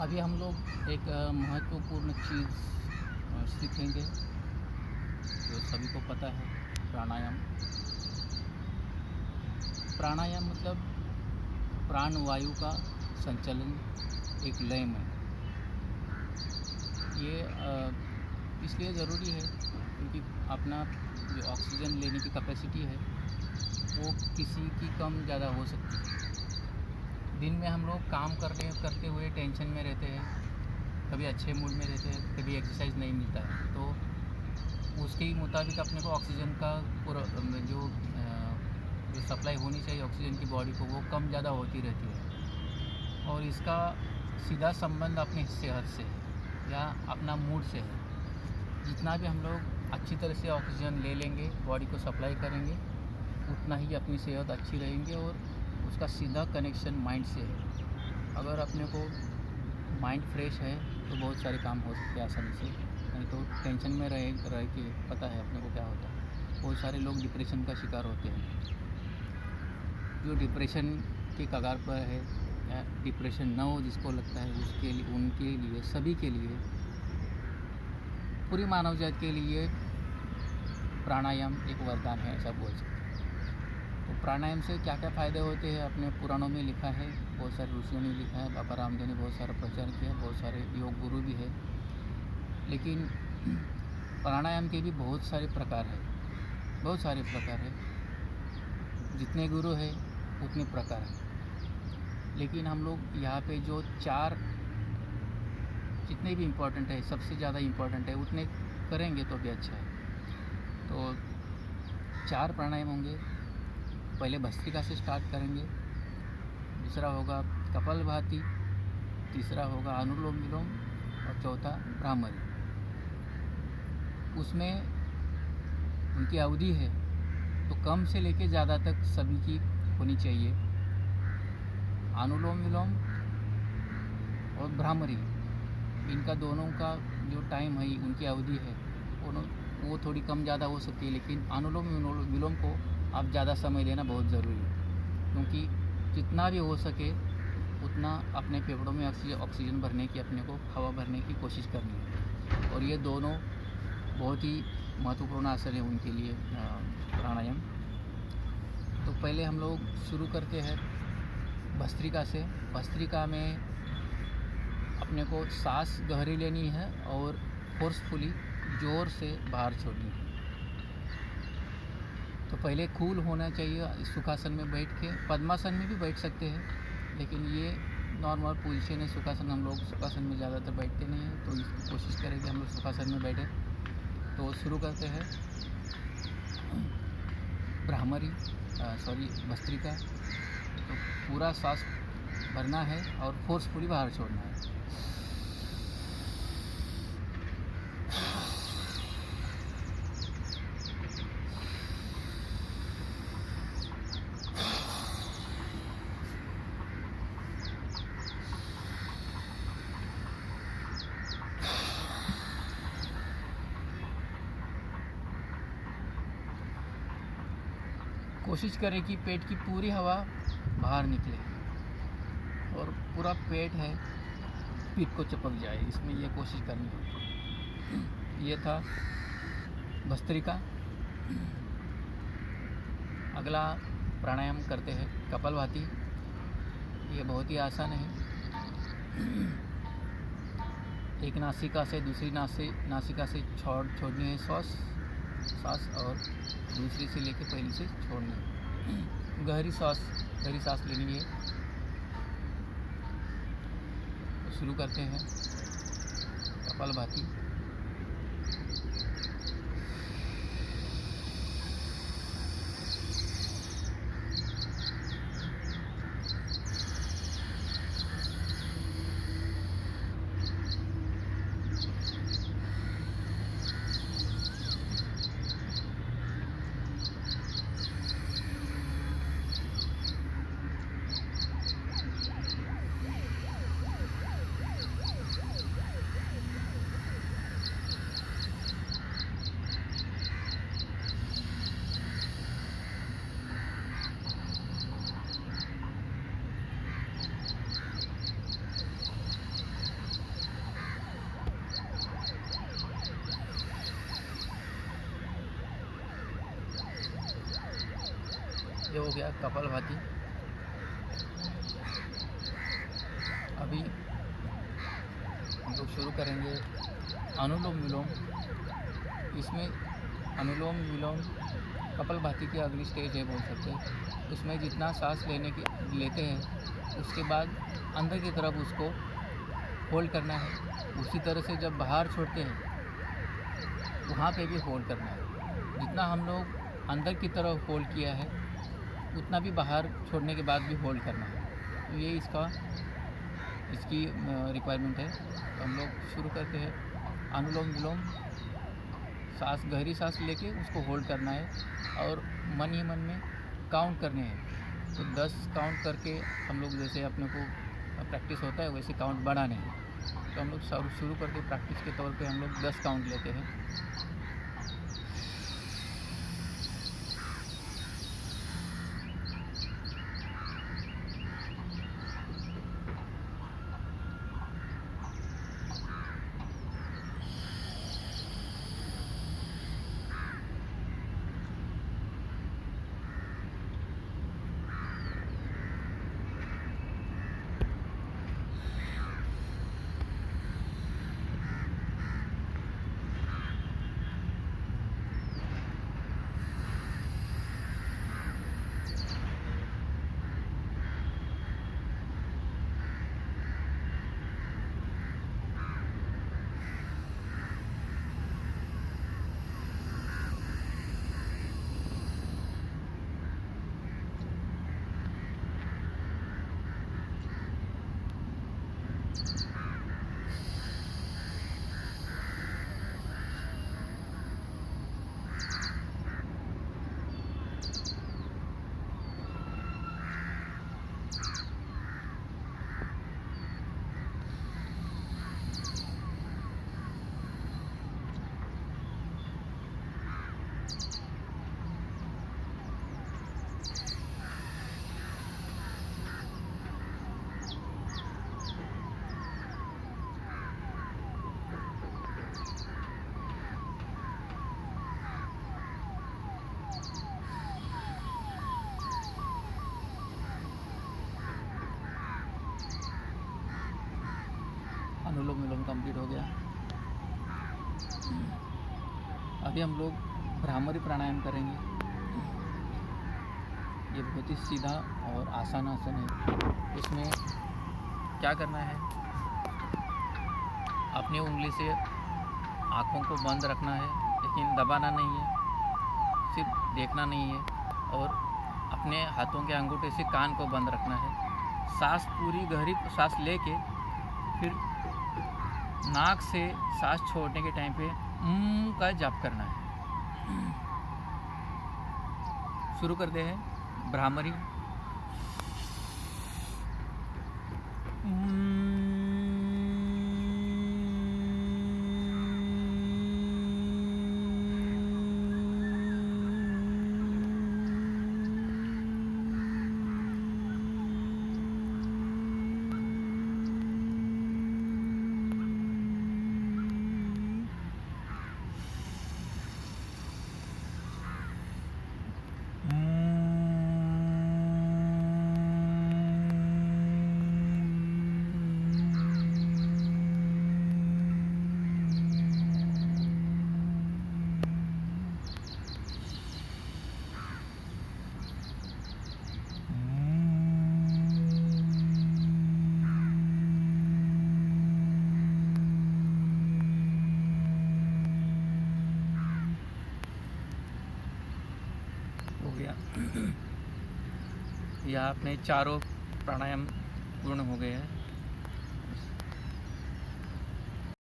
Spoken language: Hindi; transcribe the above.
अभी हम लोग एक महत्वपूर्ण चीज़ सीखेंगे जो सभी को पता है। प्राणायाम। प्राणायाम मतलब प्राणवायु का संचलन एक लय में। ये इसलिए ज़रूरी है क्योंकि अपना जो ऑक्सीजन लेने की कैपेसिटी है वो किसी की कम ज़्यादा हो सकती है। दिन में हम लोग काम करते हुए टेंशन में रहते हैं, कभी अच्छे मूड में रहते हैं, कभी एक्सरसाइज नहीं मिलता है, तो उसके मुताबिक अपने को ऑक्सीजन का पूरा जो सप्लाई होनी चाहिए ऑक्सीजन की बॉडी को वो कम ज़्यादा होती रहती है। और इसका सीधा संबंध अपनी सेहत से है या अपना मूड से है। जितना भी हम लोग अच्छी तरह से ऑक्सीजन ले लेंगे, बॉडी को सप्लाई करेंगे, उतना ही अपनी सेहत अच्छी रहेंगी। और उसका सीधा कनेक्शन माइंड से है। अगर अपने को माइंड फ्रेश है तो बहुत सारे काम हो सकते हैं आसानी से, नहीं तो टेंशन में रह के पता है अपने को क्या होता है। बहुत सारे लोग डिप्रेशन का शिकार होते हैं। जो डिप्रेशन के कगार पर है या डिप्रेशन ना हो जिसको लगता है, उसके लिए, उनके लिए, सभी के लिए, पूरी मानव जाति के लिए प्राणायाम एक वरदान है, ऐसा बोल सकते हैं। तो प्राणायाम से क्या क्या फ़ायदे होते हैं अपने पुराणों में लिखा है, बहुत सारे ऋषियों ने लिखा है, बाबा रामदेव ने बहुत सारा प्रचार किया, बहुत सारे योग गुरु भी है। लेकिन प्राणायाम के भी बहुत सारे प्रकार है, बहुत सारे प्रकार है। जितने गुरु है उतने प्रकार है। लेकिन हम लोग यहाँ पे जो चार जितने भी इम्पोर्टेंट है, सबसे ज़्यादा इम्पोर्टेंट है, उतने करेंगे तो भी अच्छा है। तो 4 प्राणायाम होंगे। पहले भस्त्रिका से स्टार्ट करेंगे, दूसरा होगा कपालभाति, तीसरा होगा अनुलोम विलोम और चौथा भ्रामरी। उसमें उनकी अवधि है तो कम से लेके ज़्यादा तक सभी की होनी चाहिए। अनुलोम विलोम और भ्रामरी, इनका दोनों का जो टाइम है, उनकी अवधि है, वो थोड़ी कम ज़्यादा हो सकती है। लेकिन अनुलोम विलोम को आप ज़्यादा समय देना बहुत ज़रूरी है, क्योंकि जितना भी हो सके उतना अपने फेफड़ों में ऑक्सीजन भरने की, अपने को हवा भरने की कोशिश करनी है। और ये दोनों बहुत ही महत्वपूर्ण आसन है उनके लिए प्राणायाम। तो पहले हम लोग शुरू करते हैं भस्त्रिका से। भस्त्रिका में अपने को सांस गहरी लेनी है और फोर्सफुली ज़ोर से बाहर छोड़नी है। तो पहले कूल होना चाहिए सुखासन में बैठ के। पद्मासन में भी बैठ सकते हैं, लेकिन ये नॉर्मल पोजीशन है। सुखासन हम लोग सुखासन में ज़्यादातर बैठते नहीं हैं, तो इसकी कोशिश करें कि हम लोग सुखासन में बैठें। तो शुरू करते हैं भस्त्रिका। तो पूरा सांस भरना है और फोर्सफुली बाहर छोड़ना है। कोशिश करें कि पेट की पूरी हवा बाहर निकले और पूरा पेट है पीठ को चिपक जाए, इसमें ये कोशिश करनी है। ये था भस्त्रिका। अगला प्राणायाम करते हैं कपालभाति। ये बहुत ही आसान है। एक नासिका से दूसरी नासिका से छोड़नी है सांस और दूसरी से लेके पहली से छोड़नी है। गहरी सांस लेनी है। तो शुरू करते हैं कपालभाति। हो गया कपालभाति। अभी हम लोग शुरू करेंगे अनुलोम विलोम। इसमें अनुलोम विलोम कपालभाति की अगली स्टेज है बोल सकते हैं। उसमें जितना सांस लेते हैं उसके बाद अंदर की तरफ उसको होल्ड करना है। उसी तरह से जब बाहर छोड़ते हैं वहाँ पे भी होल्ड करना है। जितना हम लोग अंदर की तरफ होल्ड किया है उतना भी बाहर छोड़ने के बाद भी होल्ड करना है। तो ये इसकी रिक्वायरमेंट है। तो हम लोग शुरू करते हैं अनुलोम विलोम। सांस गहरी सांस लेके उसको होल्ड करना है और मन ही मन में काउंट करने हैं। तो 10 काउंट करके हम लोग जैसे अपने को प्रैक्टिस होता है वैसे काउंट बढ़ाने हैं। तो हम लोग शुरू करके प्रैक्टिस के तौर पे हम लोग 10 काउंट लेते हैं। अनुलोम विलोम कंप्लीट हो गया। अभी हम लोग भ्रामरी प्राणायाम करेंगे। ये बहुत ही सीधा और आसान आसन है। इसमें क्या करना है, अपनी उंगली से आँखों को बंद रखना है, लेकिन दबाना नहीं है, सिर्फ देखना नहीं है। और अपने हाथों के अंगूठे से कान को बंद रखना है। सांस पूरी गहरी सांस लेके फिर नाक से सांस छोड़ने के टाइम पे का जाप करना है। शुरू करते हैं भ्रामरी। यह अपने चारों प्राणायाम पूर्ण हो गए हैं।